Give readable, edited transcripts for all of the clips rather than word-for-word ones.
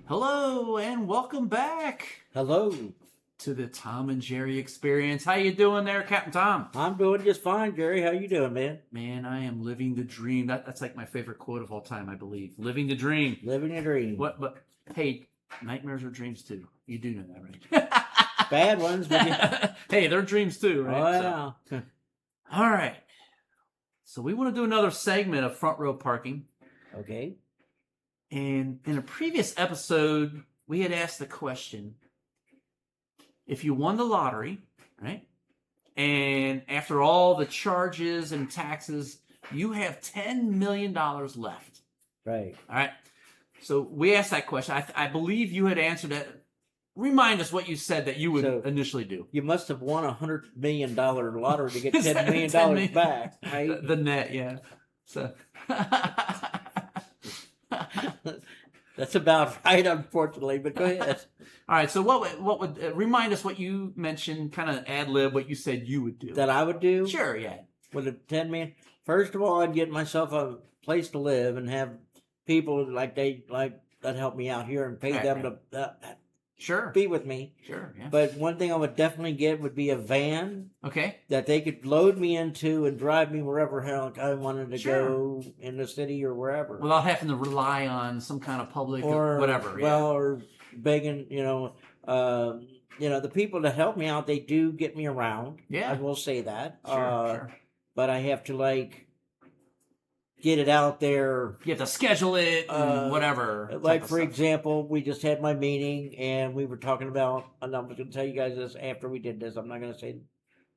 Hello and welcome back Hello. to the Tom and Jerry Experience. How you doing there, Captain Tom? I'm doing just fine, Jerry. How you doing, man? Man, I am living the dream. That's like my favorite quote of all time, I believe. Living the dream. Living a dream. What? But hey, nightmares are dreams too. You do know that, right? Bad ones, but yeah. Hey, they're dreams too, right? Oh, yeah. So, all right. So we want to do another segment of front row parking. Okay. And in a previous episode, we had asked the question, if you won the lottery, right? And after all the charges and taxes, you have $10 million left. Right. All right. So we asked that question. I believe you had answered it. Remind us what you said that you would initially do. You must have won $100 million lottery to get Is $10 that million $10 million? back, right? The net, yeah. So That's about right, unfortunately, but go ahead. all right. So what would remind us what you mentioned, kind of ad lib what you said you would do? That I would do? Sure, yeah. With the 10 million? First of all, I'd get myself a place to live and have people that help me out here and pay Right, them right. to Sure. be with me. Sure, yeah. But one thing I would definitely get would be a van. Okay. That they could load me into and drive me wherever hell I wanted to Sure. go in the city or wherever. Without having to rely on some kind of public or whatever. Well, or begging, the people that help me out, they do get me around. Yeah. I will say that. Sure. But I have to get it out there. You have to schedule it and whatever. Like, for example, we just had my meeting and we were talking about, and I'm going to tell you guys this after we did this. I'm not going to say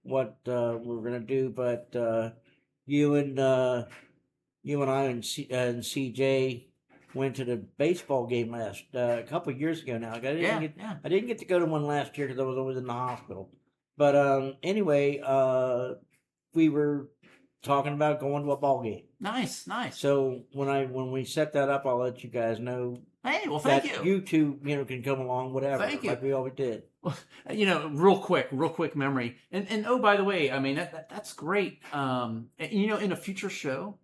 what we were going to do, but you and I and CJ went to the baseball game a couple of years ago now. I didn't get to go to one last year because I was always in the hospital. But anyway, we were talking about going to a ball game. Nice. So when we set that up, I'll let you guys know. Hey, well, thank that you. You two, can come along, whatever. Thank you. Like we always did. Well, real quick memory. And oh, by the way, I mean that's great. In a future show,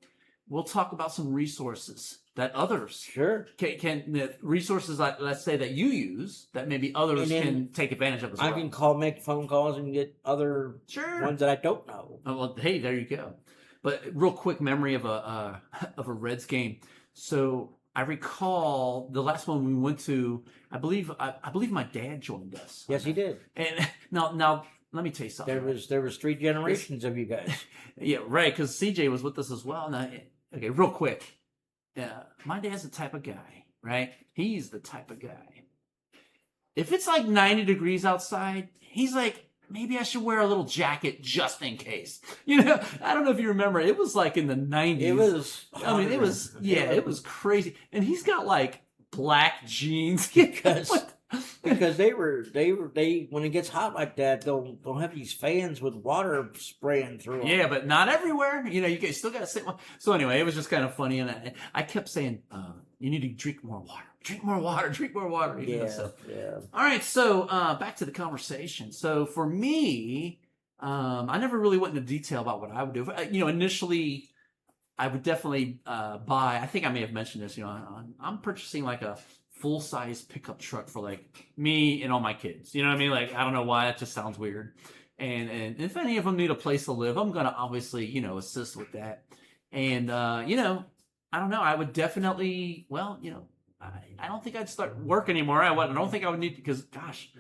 we'll talk about some resources that others can resources like, let's say, that you use that maybe others can take advantage of as well. I can make phone calls and get other ones that I don't know. Oh, well, hey, there you go. But real quick memory of a Reds game. So I recall the last one we went to. I believe my dad joined us. Yes, he did. And now let me tell you something. There was 3 generations of you guys. Yeah, right. Because CJ was with us as well. Now, okay, real quick. My dad's the type of guy, right? He's the type of guy. If it's like 90 degrees outside, he's like, maybe I should wear a little jacket just in case. I don't know if you remember. It was like in the 90s. It was. It was crazy. And he's got like black jeans because they when it gets hot like that, they'll have these fans with water spraying through them. Yeah, but not everywhere. You still got to sit. So anyway, it was just kind of funny, and I kept saying, "You need to drink more water. Drink more water. Drink more water." Yeah. All right, so back to the conversation. So for me, I never really went into detail about what I would do. Initially, I would definitely buy. I think I may have mentioned this. I'm purchasing like a full-size pickup truck for like me and all my kids. You know what I mean? Like, I don't know why, that just sounds weird. And if any of them need a place to live, I'm gonna obviously assist with that. And I don't know. I would definitely. Well, I don't think I'd start work anymore. I don't think I would need, because gosh,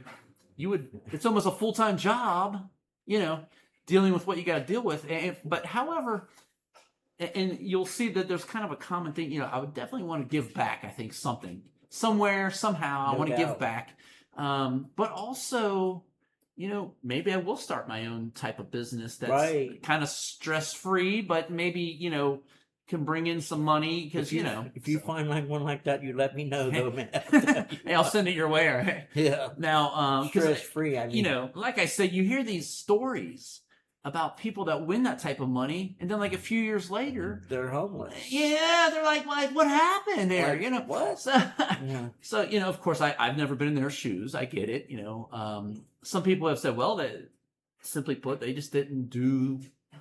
you would. It's almost a full-time job. Dealing with what you got to deal with. But however. And you'll see that there's kind of a common thing. I would definitely want to give back. I think something, somewhere, somehow, I want to give back. But also, maybe I will start my own type of business that's kind of stress-free, but maybe, can bring in some money because, If you find one like that, you let me know, though, man. Hey, I'll send it your way, all right? Yeah. Now, stress-free, I mean. like I said, you hear these stories about people that win that type of money, and then like a few years later, they're homeless. Yeah, they're like what happened there? What? So of course, I've never been in their shoes. I get it. Some people have said, well, that simply put, they just didn't do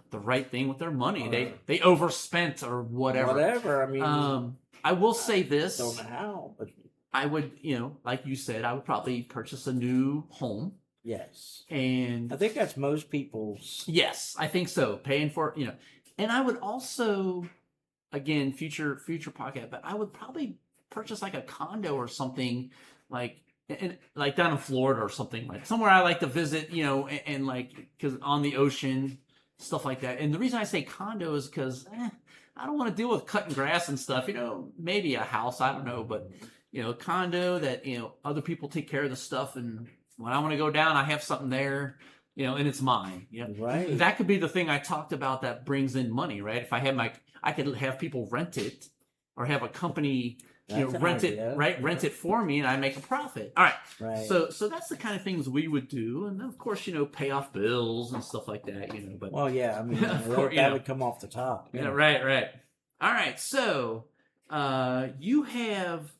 the right thing with their money. They overspent or whatever. Whatever. I mean, I will say this. Don't know how, but I would, like you said, I would probably purchase a new home. Yes. And I think that's most people's. yes, I think so. Paying for, and I would also, again, future podcast, but I would probably purchase like a condo or something like down in Florida or something, like somewhere I like to visit, and like because on the ocean, stuff like that. And the reason I say condo is because I don't want to deal with cutting grass and stuff. Maybe a house, I don't know, but a condo that other people take care of the stuff, and when I want to go down, I have something there. And it's mine. Right. That could be the thing I talked about that brings in money, right? If I had I could have people rent it, or have a company, rent it, right? Yeah. Rent it for me, and I make a profit. All right. Right. So that's the kind of things we would do, and then of course, pay off bills and stuff like that. But well, yeah, I mean, that would come off the top. Yeah. Right. All right. So, you have.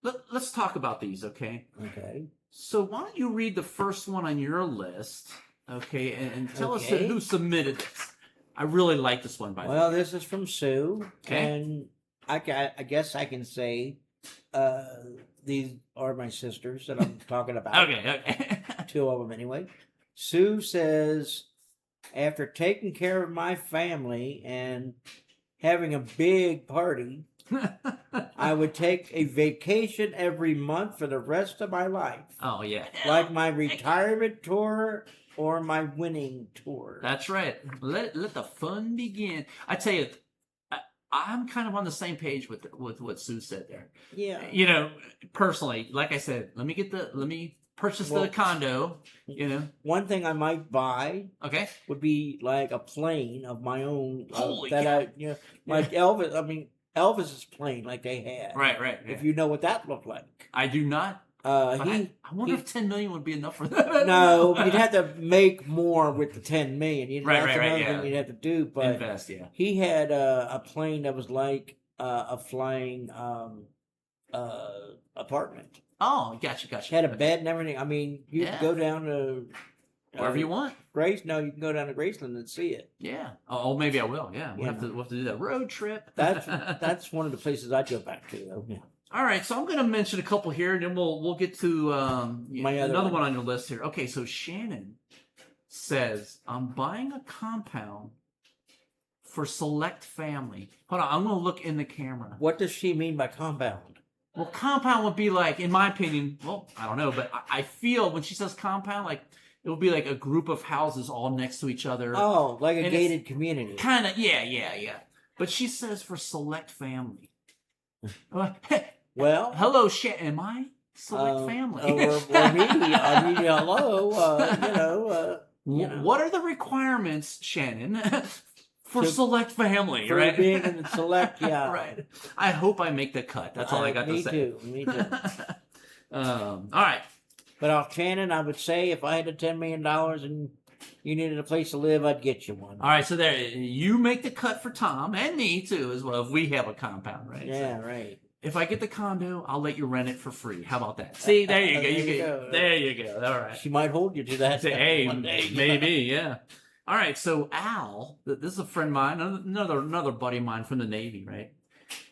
Let's talk about these, okay? Okay. So why don't you read the first one on your list, okay, and tell us who submitted this. I really like this one, by the way. Well, this is from Sue, okay. And I guess I can say these are my sisters that I'm talking about. Okay. 2 of them anyway. Sue says, after taking care of my family and having a big party, I would take a vacation every month for the rest of my life. Oh, yeah. Like my retirement tour or my winning tour. That's right. Let the fun begin. I tell you, I'm kind of on the same page with what Sue said there. Yeah. Personally, like I said, let me purchase the condo. One thing I might buy. Okay. Would be like a plane of my own. Holy cow. Like Elvis. I mean, Elvis's plane, like they had. Right. Yeah. If you know what that looked like. I do not. I wonder if 10 million would be enough for that. No, you'd have to make more with the 10 million. You'd right. You'd have to do, but invest. Yeah. He had a plane that was like a flying apartment. Oh, gotcha. Had a bed and everything. I mean, you could go down to wherever you want. You can go down to Graceland and see it. Yeah. Oh, maybe I will. Yeah. We'll have to do that road trip. That's one of the places I'd go back to, though. Yeah. All right, so I'm going to mention a couple here, and then we'll get to another one on your list here. Okay, so Shannon says, I'm buying a compound for select family. Hold on, I'm going to look in the camera. What does she mean by compound? Well, compound would be like, in my opinion, well, I don't know, but I feel when she says compound, like it would be like a group of houses all next to each other. Oh, like a gated community. Kind of, yeah. But she says for select family. Well, hello, am I select family? Or me, hello. What are the requirements, Shannon, for select family? For right? being in the select, yeah. Right. I hope I make the cut. That's all I got to say. Me too. All right. But Shannon, I would say if I had the $10 million and you needed a place to live, I'd get you one. All right, so there, you make the cut for Tom and me too, as well. If we have a compound, right? Yeah, right. If I get the condo, I'll let you rent it for free. How about that? See, there you go. There you go. All right. She might hold you to that. Hey, maybe, yeah. All right. So Al, this is a friend of mine, another buddy of mine from the Navy, right?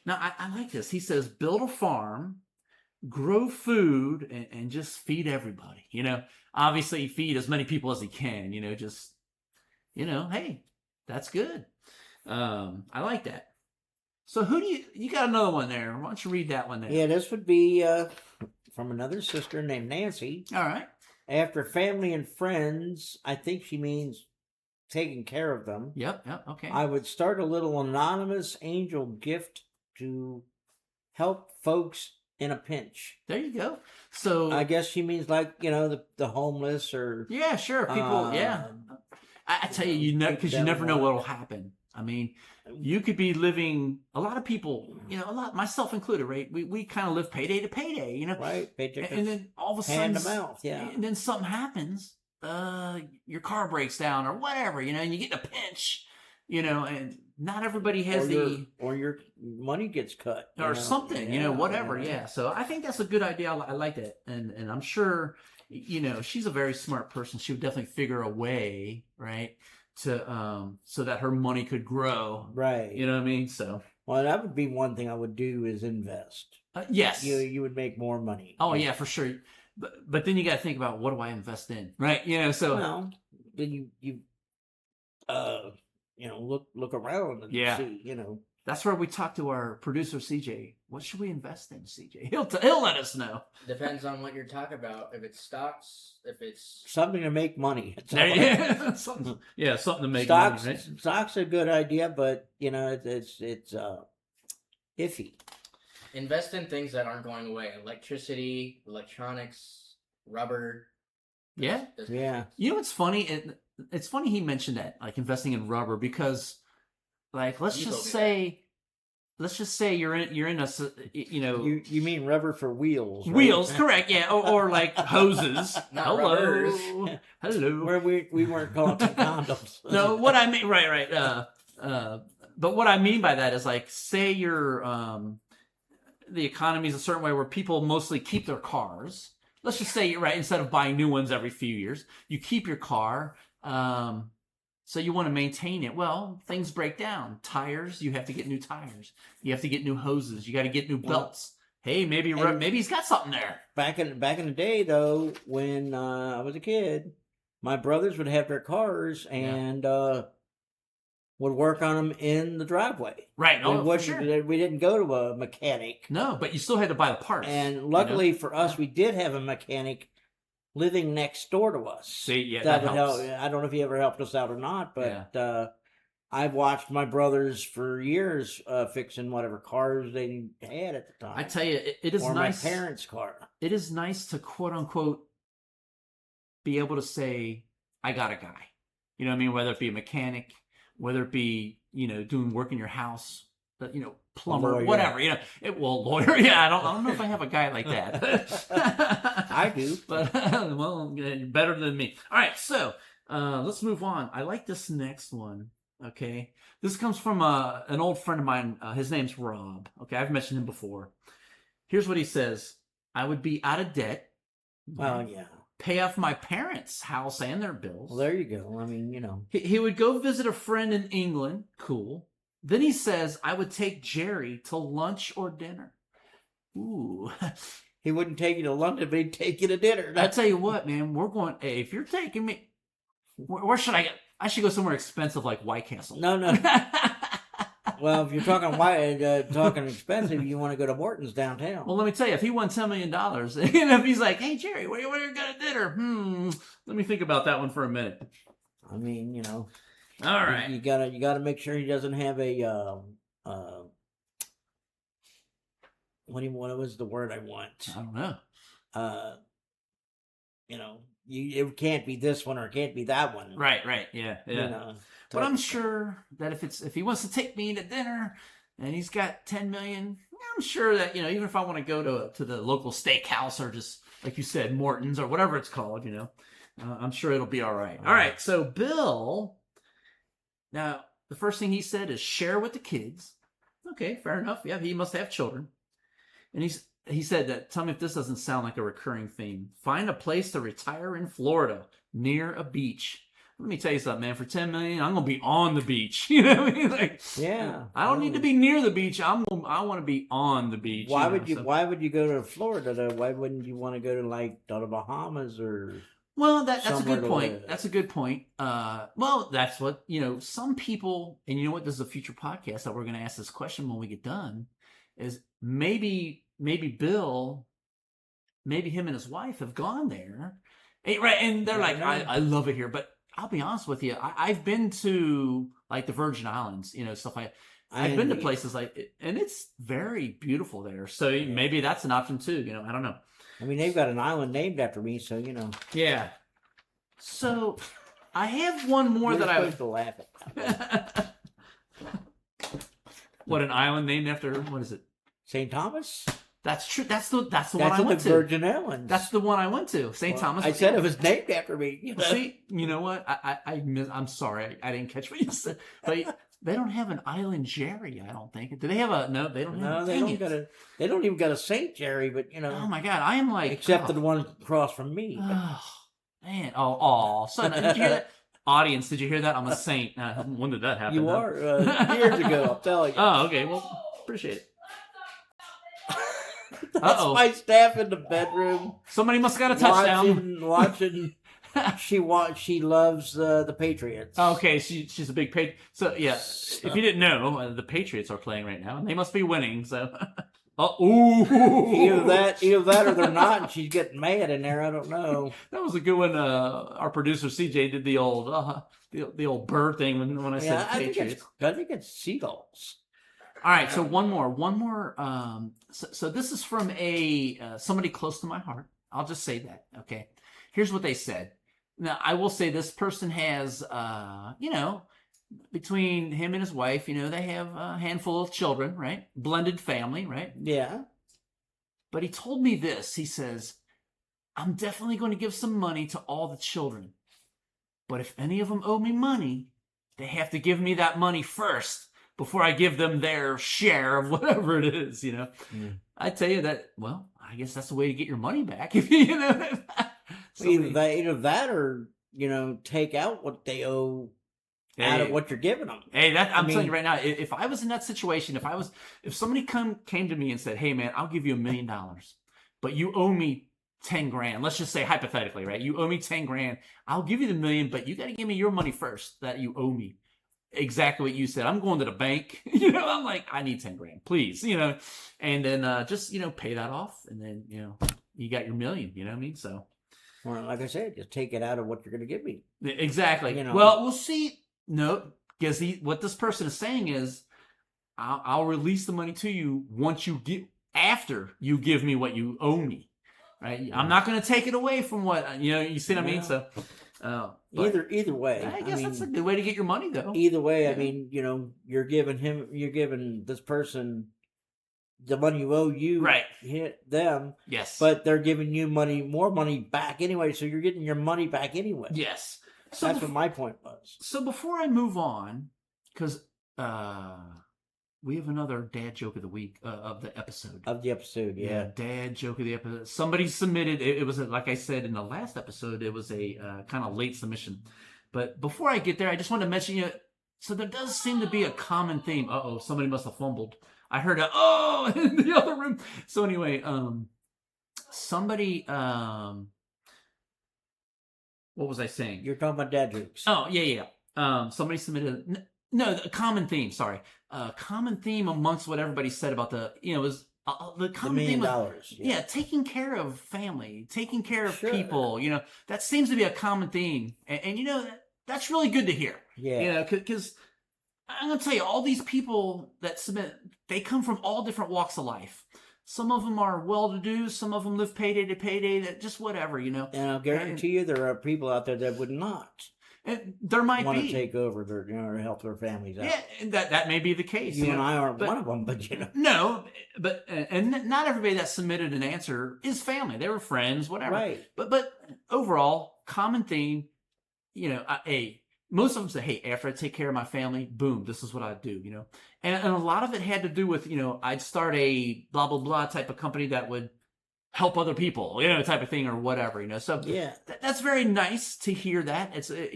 Now I like this. He says, build a farm, grow food, and just feed everybody. Obviously feed as many people as he can. Hey, that's good. I like that. So who do you got another one there? Why don't you read that one there? Yeah, this would be from another sister named Nancy. All right. After family and friends, I think she means taking care of them. Yep, okay. I would start a little anonymous angel gift to help folks in a pinch. There you go. So I guess she means like, the homeless or... Yeah, sure. People, yeah. I tell you, because you never know what will happen. I mean, you could be living, a lot of people, myself included, right? We kind of live payday to payday, Right. Paycheck and then all of a sudden, hand to mouth, yeah. And then something happens, your car breaks down or whatever, and you get in a pinch, and not everybody has or your money gets cut. Or something, whatever, yeah. So I think that's a good idea. I like that. And I'm sure, she's a very smart person. She would definitely figure a way, right? To so that her money could grow, right? You know what I mean? So that would be one thing I would do is invest. Yes. you would make more money. Oh yeah, for sure. But then you got to think about, what do I invest in, right? So Well, then uh look around and yeah, see. that's where we talk to our producer CJ. What should we invest in, CJ? He'll let us know. Depends on what you're talking about. If it's stocks, if it's Something to make money. Yeah, something to make Stocks, money, right? stocks a good idea, but it's iffy. invest in things that aren't going away: electricity, electronics, rubber. Yeah. Yeah. You know what's funny? It's funny he mentioned that, like investing in rubber, because, like, let's You just told me say you're in a You mean rubber for wheels? Right? wheels, correct? Yeah, or like hoses. Not Hello, rubbers. hello. Where we weren't collecting condoms. No, what I mean, right. But what I mean by that is, like, say you're the economy is a certain way where people mostly keep their cars. Let's just say, right, instead of buying new ones every few years, you keep your car. So you want to maintain it. Well, things break down. Tires, you have to get new tires. You have to get new hoses. You got to get new belts. Hey, maybe he's got something there. Back in the day, though, when I was a kid, my brothers would have their cars and would work on them in the driveway. Right. Oh, for sure. We didn't go to a mechanic. No, but you still had to buy the parts. And luckily for us, we did have a mechanic living next door to us. See, yeah, that helps. Help. I don't know if he ever helped us out or not, but I've watched my brothers for years fixing whatever cars they had at the time. I tell you, it is or nice. My parents' car. It is nice to, quote unquote, be able to say, I got a guy. You know what I mean? Whether it be a mechanic, whether it be, doing work in your house, plumber, lawyer. Whatever, lawyer. Yeah, I don't know if I have a guy like that. I do. But, well, better than me. All right, so let's move on. I like this next one, okay? This comes from an old friend of mine. His name's Rob, okay? I've mentioned him before. Here's what he says. I would be out of debt. Well, yeah. Pay off my parents' house and their bills. Well, there you go. I mean, He would go visit a friend in England. Cool. Then he says, I would take Jerry to lunch or dinner. Ooh. He wouldn't take you to London, but he'd take you to dinner. I tell you what, man, we're going, hey, if you're taking me, where should I go? I should go somewhere expensive like White Castle. No. Well, if you're talking expensive, you want to go to Morton's downtown. Well, let me tell you, if he won $10 million, and if he's like, hey, Jerry, where are you going to dinner? Let me think about that one for a minute. I mean, All right. You gotta make sure he doesn't have a what was the word I want? I don't know. It can't be this one or it can't be that one. Right, yeah. But I'm sure that if he wants to take me to dinner and he's got 10 million, I'm sure that, even if I want to go to the local steakhouse or just, like you said, Morton's or whatever it's called, I'm sure it'll be all right. All right, so Bill, now the first thing he said is share with the kids. Okay, fair enough. Yeah, he must have children. And he said that, tell me if this doesn't sound like a recurring theme. Find a place to retire in Florida near a beach. Let me tell you something, man. For $10 million, I'm gonna be on the beach. You know what I mean? Like, yeah. I don't need to be near the beach. I want to be on the beach. Why would you go to Florida though? Why wouldn't you want to go to like the Bahamas or? Well, that's a good point. That's a good point. Well, that's what some people, and you know what? This is a future podcast that we're gonna ask this question when we get done. Is maybe Bill, maybe him and his wife have gone there, right? And they're like, I love it here, but I'll be honest with you. I've been to like the Virgin Islands, stuff like that. I've been to places like, and it's very beautiful there. So maybe that's an option too. I don't know. I mean, they've got an island named after me, so Yeah. So I have one more that I supposed to laugh at. What, an island named after? What is it? St. Thomas. That's true. That's the one I went to. The Virgin Islands. That's the one I went to. St. Thomas. I said it was named after me. See, you know what? I'm sorry. I didn't catch what you said. But they don't have an Island Jerry, I don't think. Do they have a? No, they don't have. They don't even got a Saint Jerry, but Oh my God, I am like. Except the one across from me. Oh man. Oh, son. Did you hear that? Audience, did you hear that? I'm a saint. When did that happen? You are years ago. I'm telling you. Oh, okay. Well, appreciate it. That's Uh-oh. my staff in the bedroom Somebody must have got a touchdown. watching. She loves the Patriots. Okay, she's a big Patriot. So yeah, So- if you didn't know, the Patriots are playing right now, and they must be winning. So, ooh, Either that, or they're not, and she's getting mad in there. I don't know. that was a good one. Our producer CJ did the old the old bird thing when I said Patriots. I think it's seagulls. All right, so one more. So this is from somebody close to my heart. I'll just say that. Okay, here's what they said. Now I will say this person has, between him and his wife, they have a handful of children, right? Blended family, right? Yeah. But he told me this. He says, "I'm definitely going to give some money to all the children, but if any of them owe me money, they have to give me that money first." Before I give them their share of whatever it is, Mm. I tell you that. Well, I guess that's the way to get your money back. If you know, Either that, or take out what they owe out of what you're giving them. Hey, I'm telling you right now. If I was in that situation, if somebody came to me and said, "Hey, man, I'll give you $1 million, but you owe me 10 grand." Let's just say hypothetically, right? You owe me 10 grand. I'll give you the $1 million, but you got to give me your money first that you owe me. Exactly what you said. I'm going to the bank. I'm like, I need 10 grand, please. And then just pay that off, and then you got your $1 million. You know what I mean? So, well, like I said, just take it out of what you're going to give me. Exactly. Well, we'll see. No, because what this person is saying is, I'll release the money to you after you give me what you owe me. Right? I'm not going to take it away from what you see what I mean? So. Either way, I guess that's a good way to get your money, though. Either way, I mean, you're giving this person the money you owe you, right? Hit them, yes, but they're giving you more money back anyway, so you're getting your money back anyway. Yes, so that's what my point was. So before I move on, because we have another dad joke of the week of the episode. Yeah. Dad joke of the episode. Somebody submitted. It was like I said in the last episode. It was a kind of late submission. But before I get there, I just want to mention So there does seem to be a common theme. Somebody must have fumbled. I heard in the other room. So anyway, somebody. What was I saying? You're talking about dad jokes. Oh yeah. Somebody submitted. No, a common theme. Sorry, common theme amongst what everybody said about the was the common $1 million. theme. Yeah, taking care of family, taking care of people. That seems to be a common theme, and that's really good to hear. Yeah, because I'm gonna tell you, all these people that submit, they come from all different walks of life. Some of them are well-to-do. Some of them live payday to payday. Just whatever, And I'll guarantee you, there are people out there that would not. There might want be to take over their, or help their families out. Yeah, that may be the case. You and I aren't one of them, but No, but and not everybody that submitted an answer is family. They were friends, whatever. Right. But overall, common theme. Most of them say, "Hey, after I take care of my family, boom, this is what I do." And a lot of it had to do with I'd start a blah blah blah type of company that would help other people, type of thing or whatever, So yeah, that's very nice to hear that. It's it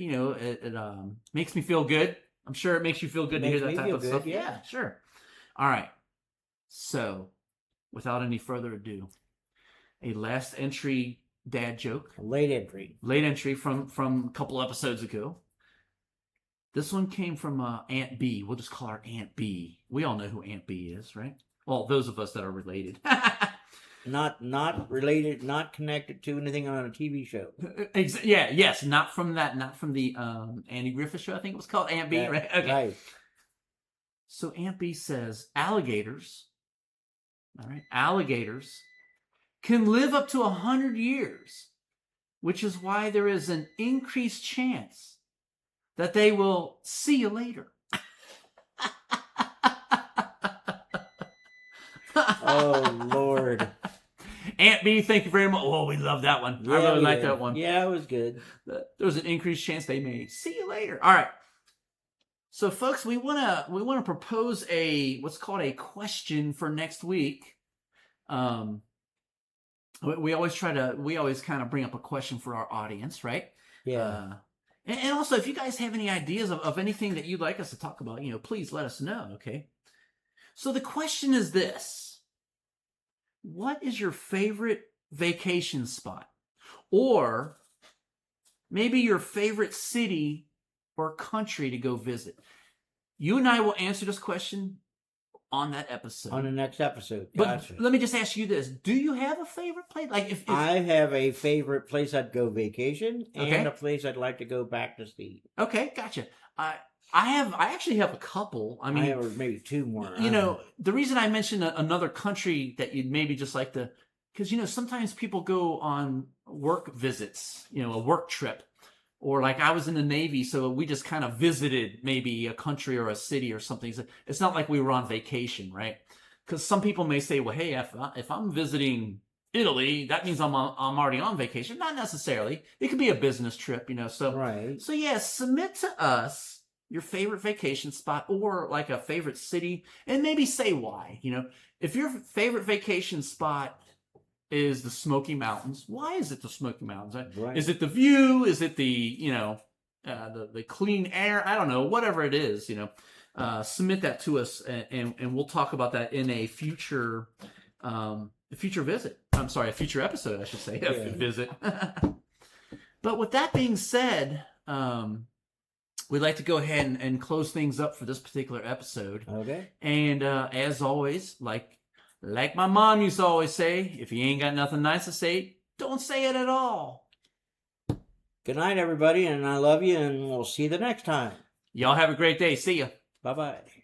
makes me feel good. I'm sure it makes you feel good to hear that type of stuff. Yeah, sure. All right. So, without any further ado, a last entry dad joke. Late entry from a couple episodes ago. This one came from Aunt B. We'll just call her Aunt B. We all know who Aunt B is, right? Well, those of us that are related. Not related, not connected to anything on a TV show. Yes, not from the Andy Griffith show. I think it was called Aunt B. Right? Okay. Right. So Aunt B says alligators can live up to 100 years, which is why there is an increased chance that they will see you later. Oh, Lord. Aunt B, thank you very much. Oh, we love that one. Yeah, I really like that one. Yeah, it was good. There's an increased chance they may see you later. All right. So, folks, we wanna propose what's called a question for next week. We always kind of bring up a question for our audience, right? Yeah. And also, if you guys have any ideas of anything that you'd like us to talk about, please let us know. Okay. So the question is this: what is your favorite vacation spot? Or maybe your favorite city or country to go visit? You and I will answer this question on that episode. On the next episode. But Gotcha. let me just ask you this. Do you have a favorite place? Like if I have a favorite place I'd go vacation and Okay. a place I'd like to go back to see. Okay, gotcha. I actually have a couple. I I mean, have maybe two more. you know, the reason I mentioned another country that you'd maybe just like to, because, you know, sometimes people go on work visits, you know, a work trip, or like I was in the Navy, so we just kind of visited maybe a country or a city or something. So it's not like we were on vacation, right? Because some people may say, well, hey, if I'm visiting Italy, that means I'm already on vacation. Not necessarily. It could be a business trip, you know. So Right. So yeah, submit to us your favorite vacation spot or like a favorite city, and maybe say why. You know, if your favorite vacation spot is the Smoky Mountains, why is it the Smoky Mountains? Right. Is it the view? Is it the the clean air? I don't know. Whatever it is, you know, submit that to us, and we'll talk about that in a future visit. I'm sorry, a future episode, I should say. Yeah. Visit. But with that being said, we'd like to go ahead and close things up for this particular episode. Okay. And as always, like my mom used to always say, if you ain't got nothing nice to say, don't say it at all. Good night, everybody, and I love you, and we'll see you the next time. Y'all have a great day. See ya. Bye-bye.